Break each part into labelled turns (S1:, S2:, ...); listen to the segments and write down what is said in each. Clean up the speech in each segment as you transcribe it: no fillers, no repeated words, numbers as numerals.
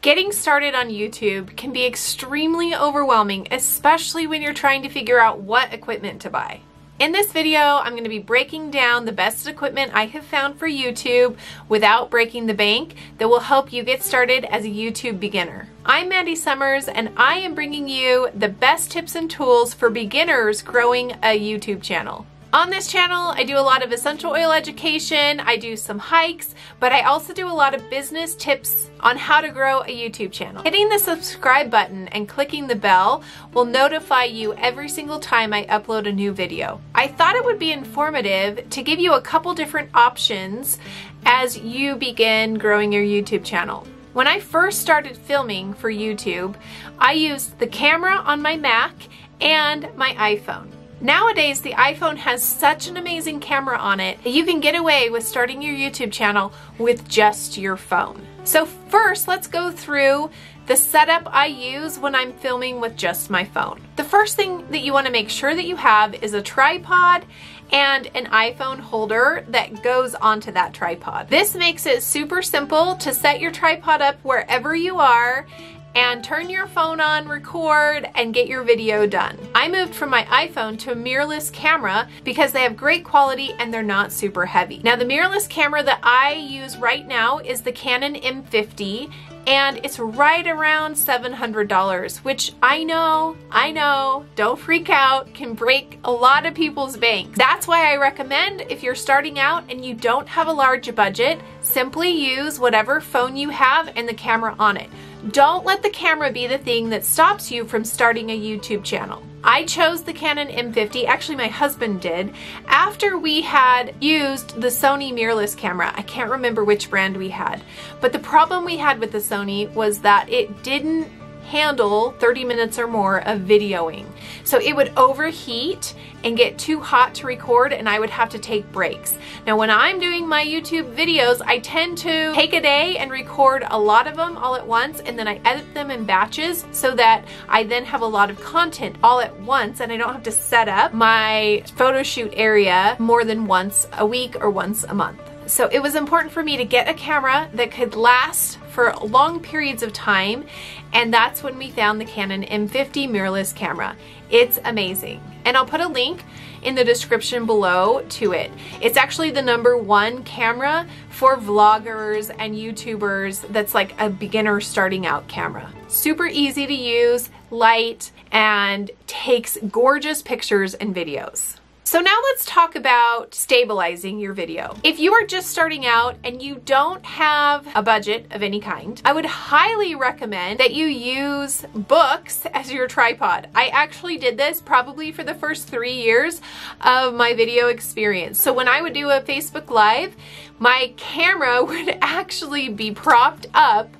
S1: Getting started on YouTube can be extremely overwhelming, especially when you're trying to figure out what equipment to buy. In this video, I'm going to be breaking down the best equipment I have found for YouTube without breaking the bank that will help you get started as a YouTube beginner. I'm Mandy Sommers, and I am bringing you the best tips and tools for beginners growing a YouTube channel. On this channel, I do a lot of essential oil education, I do some hikes, but I also do a lot of business tips on how to grow a YouTube channel. Hitting the subscribe button and clicking the bell will notify you every single time I upload a new video. I thought it would be informative to give you a couple different options as you begin growing your YouTube channel. When I first started filming for YouTube, I used the camera on my Mac and my iPhone. Nowadays, the iPhone has such an amazing camera on it that you can get away with starting your YouTube channel with just your phone. So first, let's go through the setup I use when I'm filming with just my phone. The first thing that you want to make sure that you have is a tripod and an iPhone holder that goes onto that tripod. This makes it super simple to set your tripod up wherever you are and turn your phone on, record, and get your video done. I moved from my iPhone to a mirrorless camera because they have great quality and they're not super heavy. Now, the mirrorless camera that I use right now is the Canon M50, and it's right around $700, which I know, don't freak out, can break a lot of people's banks. That's why I recommend, if you're starting out and you don't have a large budget, simply use whatever phone you have and the camera on it. Don't let the camera be the thing that stops you from starting a YouTube channel. I chose the Canon M50, actually my husband did, after we had used the Sony mirrorless camera. I can't remember which brand we had, but the problem we had with the Sony was that it didn't handle 30 minutes or more of videoing. So it would overheat and get too hot to record, and I would have to take breaks. Now, when I'm doing my YouTube videos, I tend to take a day and record a lot of them all at once, and then I edit them in batches so that I then have a lot of content all at once, and I don't have to set up my photo shoot area more than once a week or once a month. So it was important for me to get a camera that could last for long periods of time, and that's when we found the Canon M50 mirrorless camera. It's amazing. And I'll put a link in the description below to it. It's actually the #1 camera for vloggers and YouTubers that's like a beginner starting out camera. Super easy to use, light, and takes gorgeous pictures and videos. So now let's talk about stabilizing your video. If you are just starting out and you don't have a budget of any kind, I would highly recommend that you use books as your tripod. I actually did this probably for the first 3 years of my video experience. So when I would do a Facebook Live, my camera would actually be propped up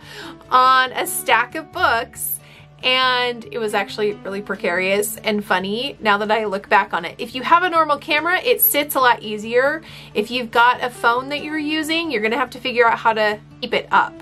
S1: on a stack of books, and it was actually really precarious and funny now that I look back on it. If you have a normal camera, it sits a lot easier. If you've got a phone that you're using, you're gonna have to figure out how to keep it up.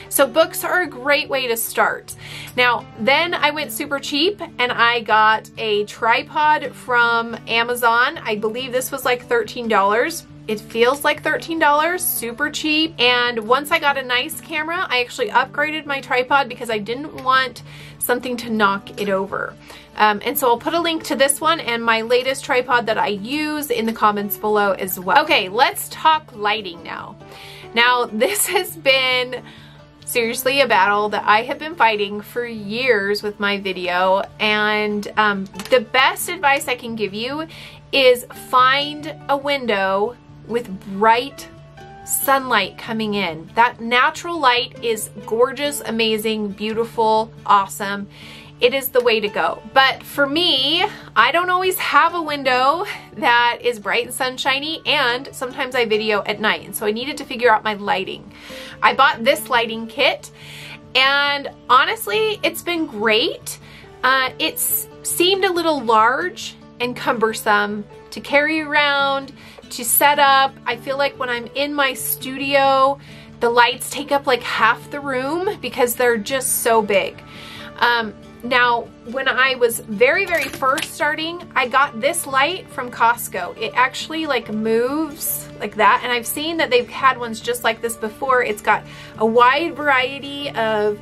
S1: So books are a great way to start. Now, then I went super cheap and I got a tripod from Amazon. I believe this was like $13. It feels like $13, super cheap. And once I got a nice camera, I actually upgraded my tripod because I didn't want something to knock it over. And so I'll put a link to this one and my latest tripod that I use in the comments below as well. Okay, let's talk lighting now. Now, this has been seriously a battle that I have been fighting for years with my video, and the best advice I can give you is find a window with bright sunlight coming in. That natural light is gorgeous, amazing, beautiful, awesome. It is the way to go. But for me, I don't always have a window that is bright and sunshiny, and sometimes I video at night, and so I needed to figure out my lighting. I bought this lighting kit, and honestly, it's been great. It seemed a little large and cumbersome to carry around, to set up. I feel like when I'm in my studio, the lights take up like half the room because they're just so big. Now, when I was very first starting, I got this light from Costco. It actually like moves like that, and I've seen that they've had ones just like this before. It's got a wide variety of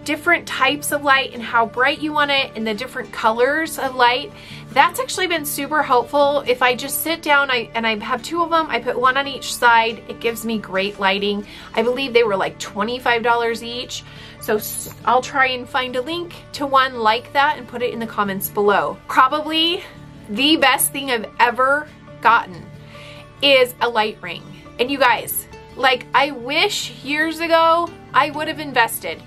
S1: different types of light and how bright you want it and the different colors of light. That's actually been super helpful. If I just sit down and I have two of them, I put one on each side, it gives me great lighting. I believe they were like $25 each. So I'll try and find a link to one like that and put it in the comments below. Probably the best thing I've ever gotten is a light ring. And you guys, like, I wish years ago I would have invested.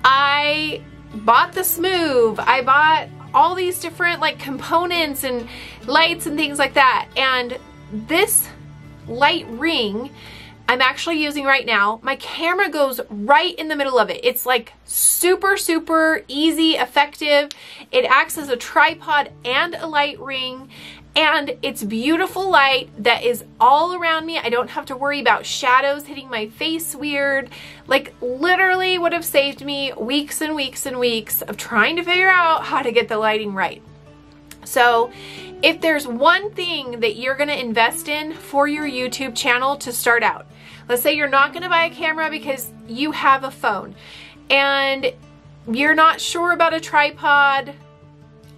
S1: I bought the Smooth, I bought all these different like components and lights and things like that. And this light ring I'm actually using right now, my camera goes right in the middle of it. It's like super, super easy, effective. It acts as a tripod and a light ring. And it's beautiful light that is all around me. I don't have to worry about shadows hitting my face weird. Like, literally would have saved me weeks and weeks and weeks of trying to figure out how to get the lighting right. So if there's one thing that you're gonna invest in for your YouTube channel to start out, let's say you're not gonna buy a camera because you have a phone and you're not sure about a tripod,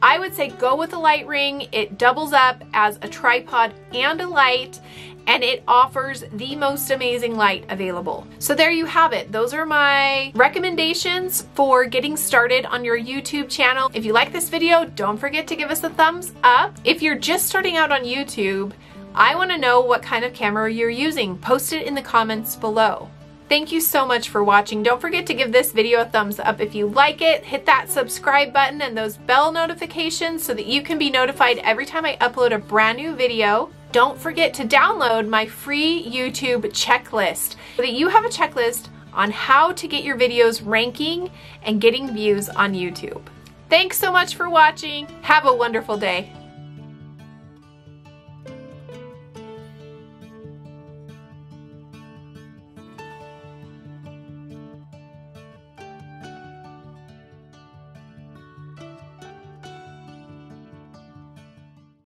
S1: I would say go with a light ring. It doubles up as a tripod and a light, and it offers the most amazing light available. So there you have it. Those are my recommendations for getting started on your YouTube channel. If you like this video, don't forget to give us a thumbs up. If you're just starting out on YouTube, I want to know what kind of camera you're using. Post it in the comments below. Thank you so much for watching. Don't forget to give this video a thumbs up if you like it. Hit that subscribe button and those bell notifications so that you can be notified every time I upload a brand new video. Don't forget to download my free YouTube checklist so that you have a checklist on how to get your videos ranking and getting views on YouTube. Thanks so much for watching. Have a wonderful day.